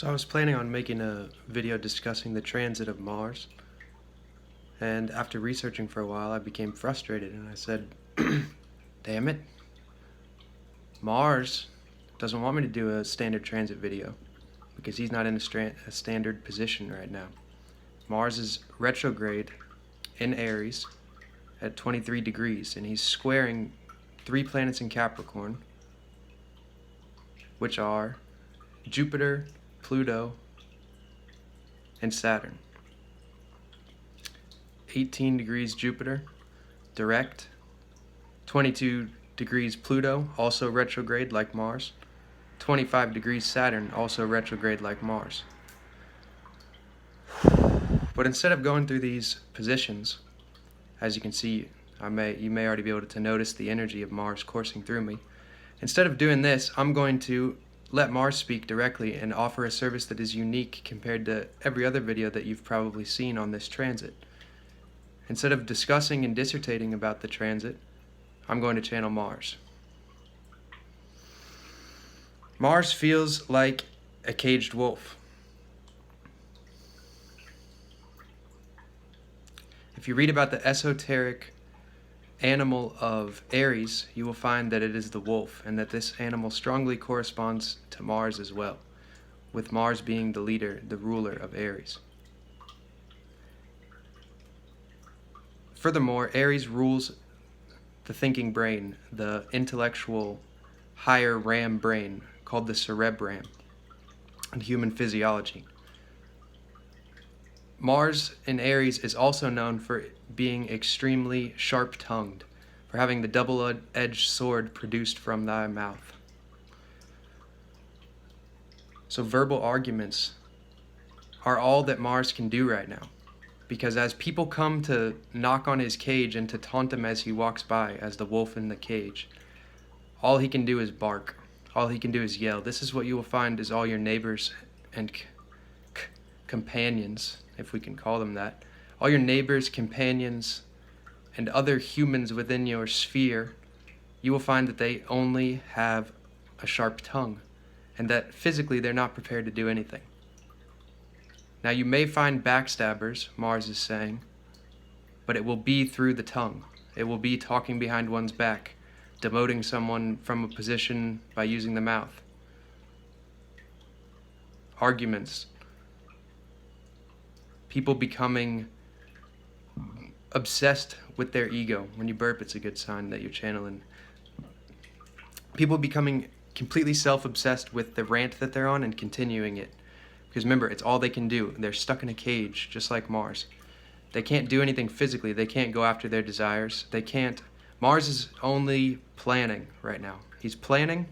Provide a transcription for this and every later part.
So I was planning on making a video discussing the transit of Mars, and after researching for a while I became frustrated and I said, damn it, Mars doesn't want me to do a standard transit video because he's not in a standard position right now. Mars is retrograde in Aries at 23 degrees and he's squaring 3 planets in Capricorn, which are Jupiter, Pluto, and Saturn. 18 degrees Jupiter, direct. 22 degrees Pluto, also retrograde like Mars. 25 degrees Saturn, also retrograde like Mars. But instead of going through these positions, as you can see, you may already be able to notice the energy of Mars coursing through me. Instead of doing this, I'm going to let Mars speak directly and offer a service that is unique compared to every other video that you've probably seen on this transit. Instead of discussing and dissertating about the transit, I'm going to channel Mars. Mars feels like a caged wolf. If you read about the esoteric animal of Aries, you will find that it is the wolf, and that this animal strongly corresponds to Mars as well, with Mars being the leader, the ruler of Aries. Furthermore, Aries rules the thinking brain, the intellectual higher RAM brain called the cerebrum in human physiology. Mars in Aries is also known for being extremely sharp-tongued, for having the double-edged sword produced from thy mouth. So verbal arguments are all that Mars can do right now, because as people come to knock on his cage and to taunt him as he walks by, as the wolf in the cage, all he can do is bark. All he can do is yell. This is what you will find is all your neighbors and companions, if we can call them that, all your neighbors, companions, and other humans within your sphere, you will find that they only have a sharp tongue, and that physically they're not prepared to do anything. Now you may find backstabbers, Mars is saying, but it will be through the tongue. It will be talking behind one's back, demoting someone from a position by using the mouth. Arguments. People becoming obsessed with their ego. When you burp, it's a good sign that you're channeling. People becoming completely self-obsessed with the rant that they're on and continuing it. Because remember, it's all they can do. They're stuck in a cage, just like Mars. They can't do anything physically. They can't go after their desires. They can't. Mars is only planning right now. He's planning,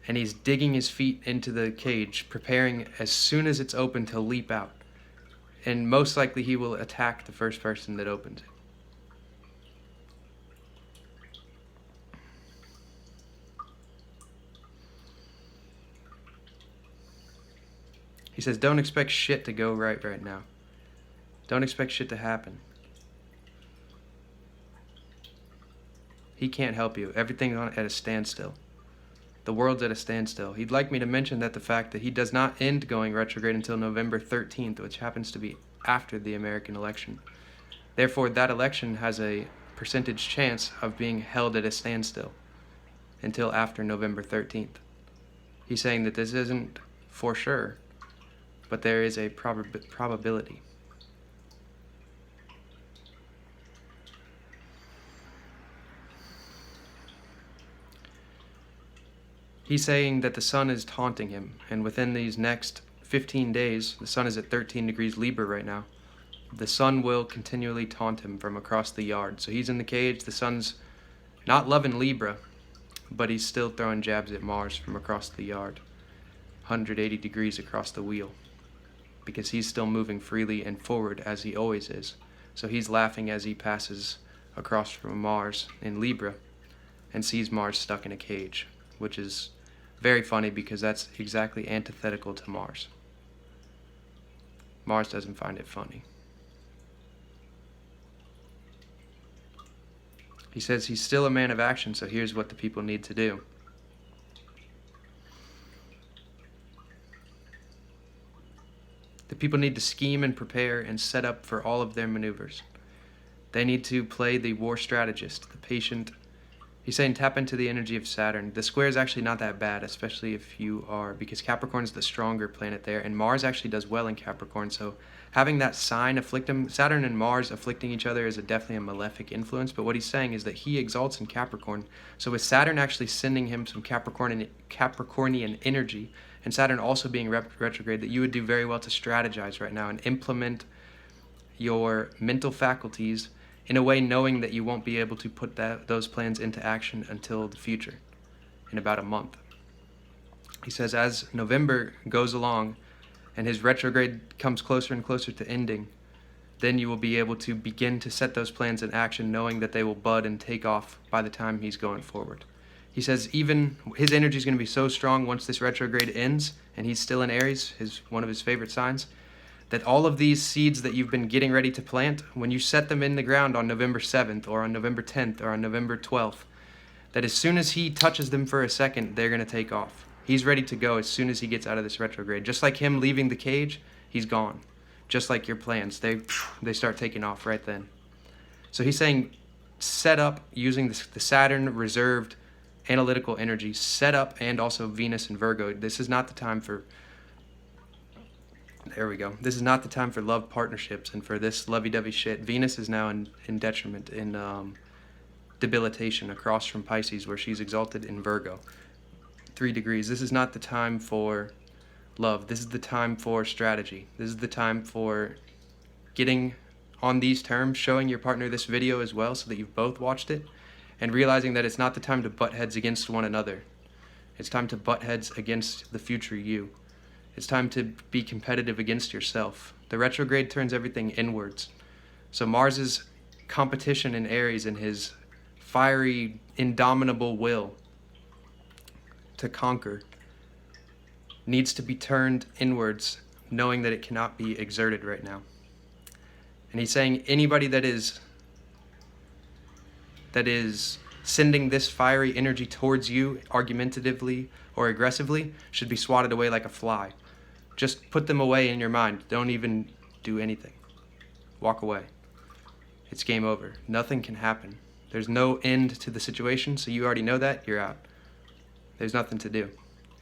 and he's digging his feet into the cage, preparing as soon as it's open to leap out. And most likely he will attack the first person that opens it. He says, don't expect shit to go right now. Don't expect shit to happen. He can't help you. Everything's at a standstill. The world's at a standstill. He'd like me to mention that the fact that he does not end going retrograde until November 13th, which happens to be after the American election. Therefore, that election has a percentage chance of being held at a standstill until after November 13th. He's saying that this isn't for sure, but there is a probability. He's saying that the sun is taunting him, and within these next 15 days, the sun is at 13 degrees Libra right now, the sun will continually taunt him from across the yard. So he's in the cage, the sun's not loving Libra, but he's still throwing jabs at Mars from across the yard, 180 degrees across the wheel, because he's still moving freely and forward as he always is. So he's laughing as he passes across from Mars in Libra and sees Mars stuck in a cage, which is very funny because that's exactly antithetical to Mars. Mars doesn't find it funny. He says he's still a man of action, so here's what the people need to do. The people need to scheme and prepare and set up for all of their maneuvers. They need to play the war strategist, the patient. He's saying tap into the energy of Saturn. The square is actually not that bad, especially if you are, because Capricorn is the stronger planet there, and Mars actually does well in Capricorn, so having that sign afflict him, Saturn and Mars afflicting each other is definitely a malefic influence, but what he's saying is that he exalts in Capricorn. So with Saturn actually sending him some Capricornian energy, and Saturn also being retrograde, that you would do very well to strategize right now and implement your mental faculties in a way knowing that you won't be able to put those plans into action until the future, in about a month. He says as November goes along and his retrograde comes closer and closer to ending, then you will be able to begin to set those plans in action knowing that they will bud and take off by the time he's going forward. He says even his energy is going to be so strong once this retrograde ends and he's still in Aries, one of his favorite signs, that all of these seeds that you've been getting ready to plant, when you set them in the ground on November 7th or on November 10th or on November 12th, that as soon as he touches them for a second, they're going to take off. He's ready to go as soon as he gets out of this retrograde. Just like him leaving the cage, he's gone. Just like your plans, they start taking off right then. So he's saying set up using the Saturn reserved analytical energy, set up, and also Venus and Virgo. This is not the time for This is not the time for love partnerships and for this lovey-dovey shit. Venus is now in detriment, in debilitation across from Pisces, where she's exalted in Virgo. 3 degrees. This is not the time for love. This is the time for strategy. This is the time for getting on these terms, showing your partner this video as well so that you've both watched it, and realizing that it's not the time to butt heads against one another. It's time to butt heads against the future you. It's time to be competitive against yourself. The retrograde turns everything inwards. So Mars's competition in Aries and his fiery, indomitable will to conquer needs to be turned inwards, knowing that it cannot be exerted right now. And he's saying anybody that is sending this fiery energy towards you argumentatively or aggressively should be swatted away like a fly. Just put them away in your mind. Don't even do anything. Walk away. It's game over. Nothing can happen. There's no end to the situation, so you already know that. You're out. There's nothing to do.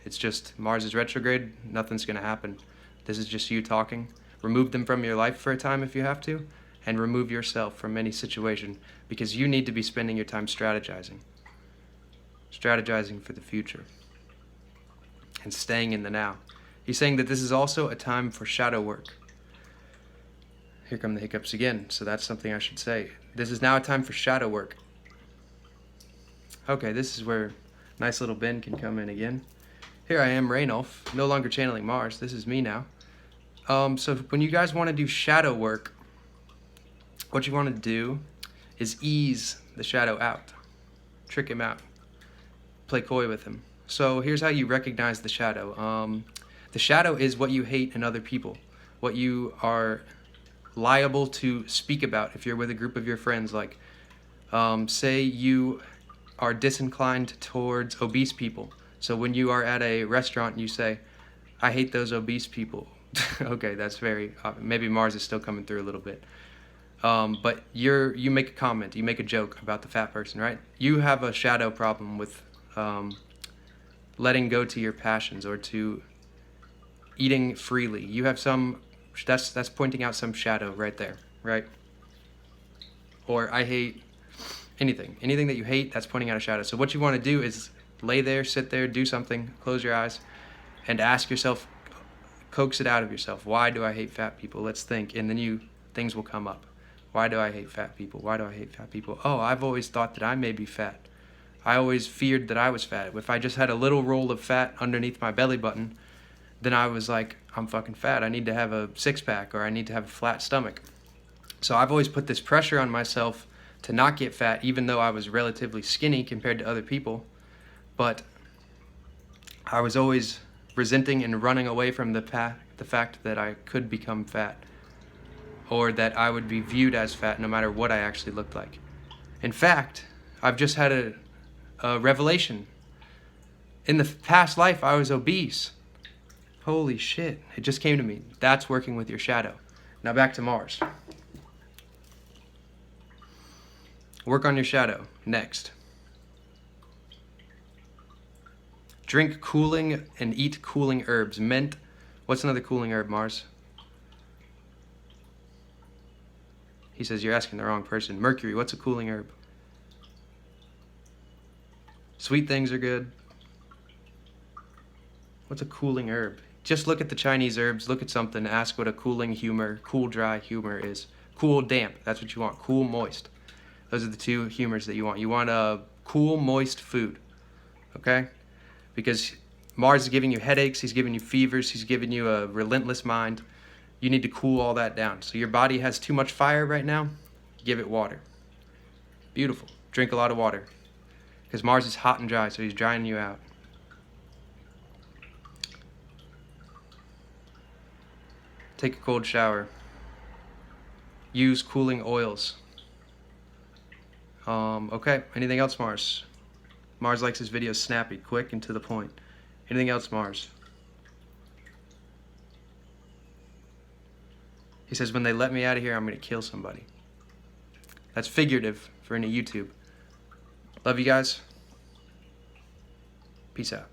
It's just Mars is retrograde. Nothing's going to happen. This is just you talking. Remove them from your life for a time if you have to, and remove yourself from any situation because you need to be spending your time strategizing. Strategizing for the future. And staying in the now. He's saying that this is also a time for shadow work. Here come the hiccups again, so that's something I should say. This is now a time for shadow work. Okay, this is where nice little Ben can come in again. Here I am, Rainolf, no longer channeling Mars. This is me now. So when you guys want to do shadow work, what you want to do is ease the shadow out. Trick him out. Play coy with him. So here's how you recognize the shadow. The shadow is what you hate in other people, what you are liable to speak about if you're with a group of your friends. Like, say you are disinclined towards obese people. So when you are at a restaurant and you say, I hate those obese people. Okay, that's very, maybe Mars is still coming through a little bit. But you make a comment, you make a joke about the fat person, right? You have a shadow problem with letting go to your passions or to eating freely. You have that's pointing out some shadow right there, right? Or I hate anything that you hate, that's pointing out a shadow. So what you want to do is lay there, sit there, do something, close your eyes, and ask yourself, coax it out of yourself. Why do I hate fat people? Let's think, and then things will come up. Why do I hate fat people? Why do I hate fat people? Oh, I've always thought that I may be fat. I always feared that I was fat. If I just had a little roll of fat underneath my belly button, then I was like, I'm fucking fat. I need to have a six-pack or I need to have a flat stomach. So I've always put this pressure on myself to not get fat, even though I was relatively skinny compared to other people. But I was always resenting and running away from the fact that I could become fat, or that I would be viewed as fat no matter what I actually looked like. In fact, I've just had a revelation. In the past life, I was obese. Holy shit. It just came to me. That's working with your shadow. Now back to Mars. Work on your shadow. Next. Drink cooling and eat cooling herbs. Mint. What's another cooling herb, Mars? He says you're asking the wrong person. Mercury. What's a cooling herb? Sweet things are good. What's a cooling herb? Just look at the Chinese herbs. Look at something. Ask what a cooling humor, cool dry humor is. Cool damp. That's what you want. Cool moist. Those are the two humors that you want. You want a cool moist food. Okay? Because Mars is giving you headaches. He's giving you fevers. He's giving you a relentless mind. You need to cool all that down. So your body has too much fire right now. Give it water. Beautiful. Drink a lot of water. Because Mars is hot and dry, so he's drying you out. Take a cold shower. Use cooling oils. Okay, anything else, Mars? Mars likes his videos snappy, quick, and to the point. Anything else, Mars? He says, when they let me out of here, I'm going to kill somebody. That's figurative for any YouTube. Love you guys. Peace out.